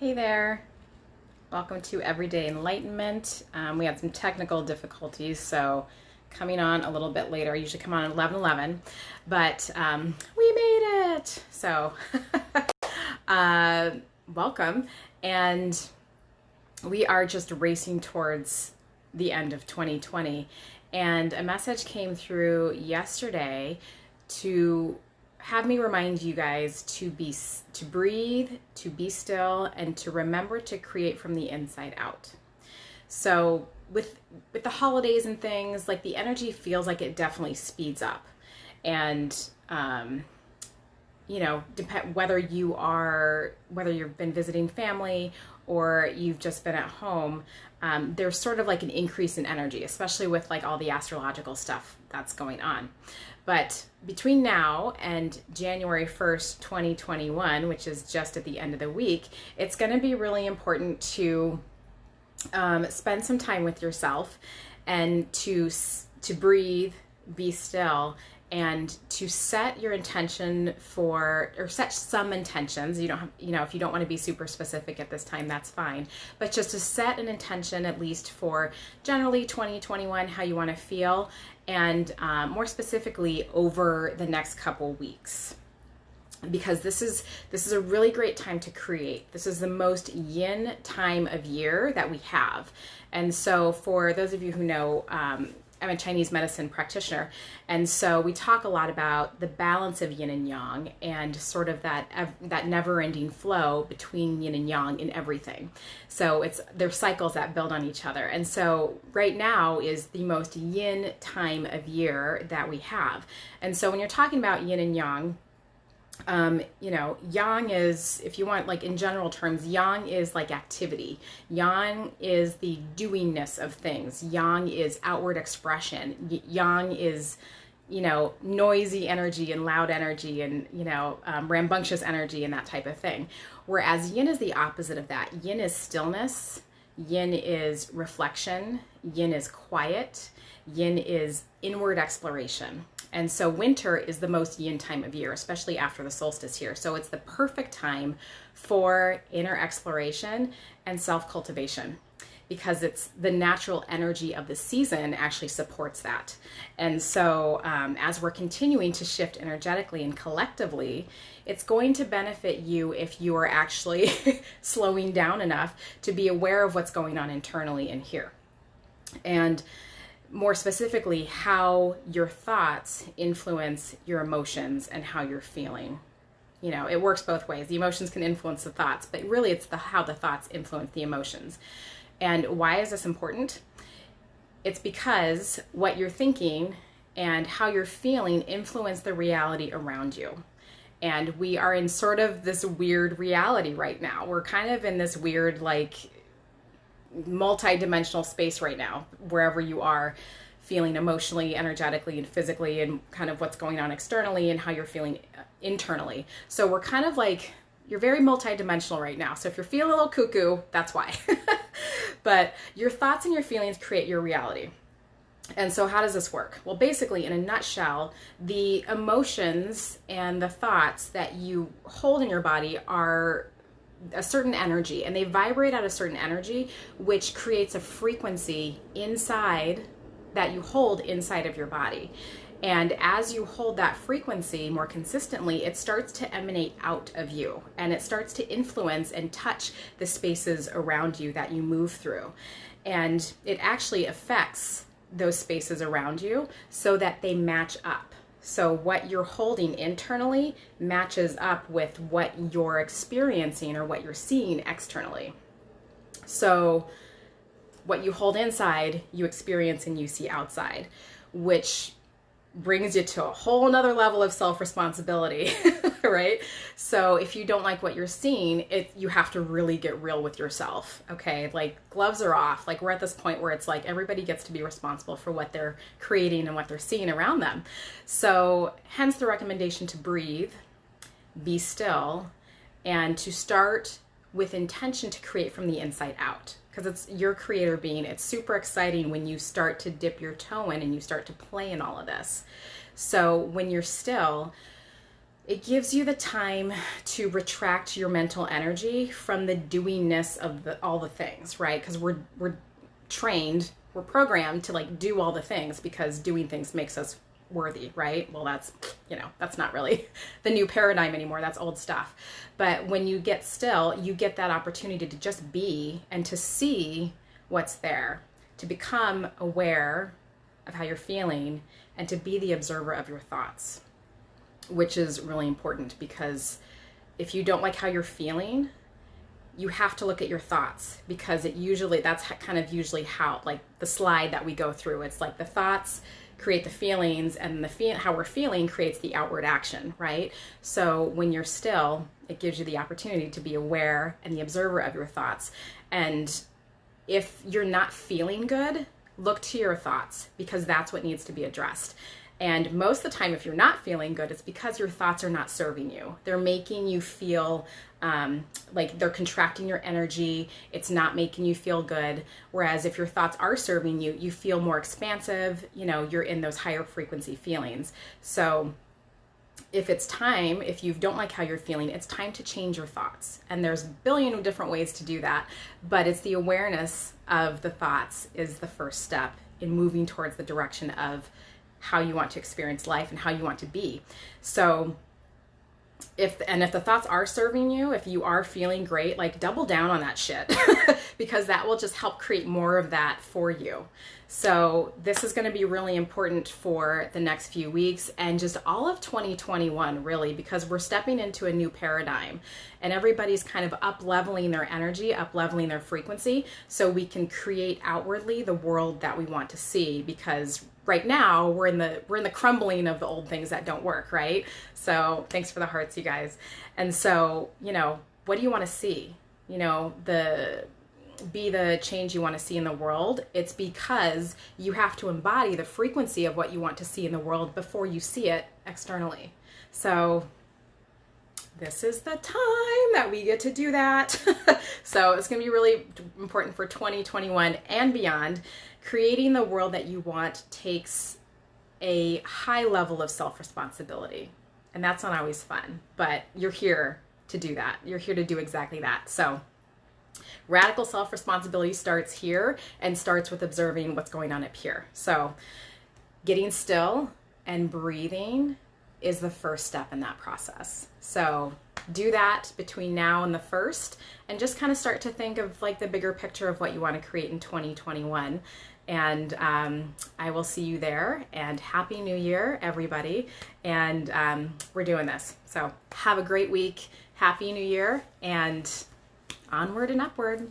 Hey there, welcome to Everyday Enlightenment. We had some technical difficulties, so coming on a little bit later. I usually come on at 11:11, but we made it. So welcome, and we are just racing towards the end of 2020, and a message came through yesterday to have me remind you guys to breathe, to be still, and to remember to create from the inside out. So with the holidays and things, like, the energy feels like it definitely speeds up. And depend whether you've been visiting family or you've just been at home, there's sort of like an increase in energy, especially with like all the astrological stuff that's going on. But between now and January 1st, 2021, which is just at the end of the week, it's going to be really important to spend some time with yourself and to breathe, be still, and to set your intention or set some intentions. You don't have, if you don't want to be super specific at this time, that's fine. But just to set an intention, at least for generally 2021, how you want to feel, and more specifically over the next couple weeks. Because this is a really great time to create. This is the most yin time of year that we have. And so for those of you who know, I'm a Chinese medicine practitioner, and so we talk a lot about the balance of yin and yang, and sort of that never-ending flow between yin and yang in everything. So there's cycles that build on each other, and so right now is the most yin time of year that we have. And so when you're talking about yin and yang, yang is, if you want, like in general terms, yang is like activity. Yang is the doingness of things. Yang is outward expression. Yang is, noisy energy and loud energy and, rambunctious energy and that type of thing. Whereas yin is the opposite of that. Yin is stillness. Yin is reflection. Yin is quiet. Yin is inward exploration. And so winter is the most yin time of year, especially after the solstice here. So it's the perfect time for inner exploration and self-cultivation, because it's the natural energy of the season actually supports that. And so as we're continuing to shift energetically and collectively, it's going to benefit you if you are actually slowing down enough to be aware of what's going on internally in here. And more specifically, how your thoughts influence your emotions and how you're feeling. It works both ways. The emotions can influence the thoughts, but really it's how the thoughts influence the emotions. And why is this important? It's because what you're thinking and how you're feeling influence the reality around you. And we are in sort of this weird reality right now. We're kind of in this weird, like, multi-dimensional space right now, wherever you are feeling emotionally, energetically, and physically, and kind of what's going on externally and how you're feeling internally. So we're kind of like, you're very multi-dimensional right now. So if you're feeling a little cuckoo, that's why. But your thoughts and your feelings create your reality. And so how does this work? Well, basically, in a nutshell, the emotions and the thoughts that you hold in your body are a certain energy, and they vibrate at a certain energy, which creates a frequency inside that you hold inside of your body. And as you hold that frequency more consistently, it starts to emanate out of you, and it starts to influence and touch the spaces around you that you move through. And it actually affects those spaces around you so that they match up. So what you're holding internally matches up with what you're experiencing or what you're seeing externally. So what you hold inside, you experience and you see outside, which brings you to a whole nother level of self-responsibility, right? So if you don't like what you're seeing, you have to really get real with yourself, okay? Like, gloves are off. Like, we're at this point where it's like everybody gets to be responsible for what they're creating and what they're seeing around them. So hence the recommendation to breathe, be still, and to start with intention to create from the inside out. Because it's your creator being. It's super exciting when you start to dip your toe in and you start to play in all of this. So when you're still, It gives you the time to retract your mental energy from the doingness of all the things, right? Because we're trained, we're programmed to like do all the things because doing things makes us worthy, right? Well, that's not really the new paradigm anymore. That's old stuff. But when you get still, you get that opportunity to just be and to see what's there, to become aware of how you're feeling and to be the observer of your thoughts, which is really important because if you don't like how you're feeling, you have to look at your thoughts because that's kind of usually how, like the slide that we go through. It's like the thoughts create the feelings and how we're feeling creates the outward action, right? So when you're still, it gives you the opportunity to be aware and the observer of your thoughts. And if you're not feeling good, look to your thoughts because that's what needs to be addressed. And most of the time, if you're not feeling good, it's because your thoughts are not serving you. They're making you feel like they're contracting your energy. It's not making you feel good. Whereas if your thoughts are serving you, you feel more expansive. You're in those higher frequency feelings. So if you don't like how you're feeling, it's time to change your thoughts. And there's a billion different ways to do that. But it's the awareness of the thoughts is the first step in moving towards the direction of how you want to experience life and how you want to be. So if the thoughts are serving you, if you are feeling great, like double down on that shit because that will just help create more of that for you. So this is going to be really important for the next few weeks and just all of 2021 really, because we're stepping into a new paradigm and everybody's kind of up-leveling their energy, up-leveling their frequency so we can create outwardly the world that we want to see, because right now we're in the crumbling of the old things that don't work, right? So thanks for the hearts, you guys. And so, what do you want to see? Be the change you want to see in the world. It's because you have to embody the frequency of what you want to see in the world before you see it externally. So this is the time that we get to do that. So it's going to be really important for 2021 and beyond. Creating the world that you want takes a high level of self-responsibility. And that's not always fun, but you're here to do that. You're here to do exactly that. So radical self-responsibility starts here and starts with observing what's going on up here. So getting still and breathing is the first step in that process. So do that between now and the 1st and just kind of start to think of like the bigger picture of what you want to create in 2021. And I will see you there, and Happy New Year, everybody. And we're doing this. So have a great week. Happy New Year, and onward and upward.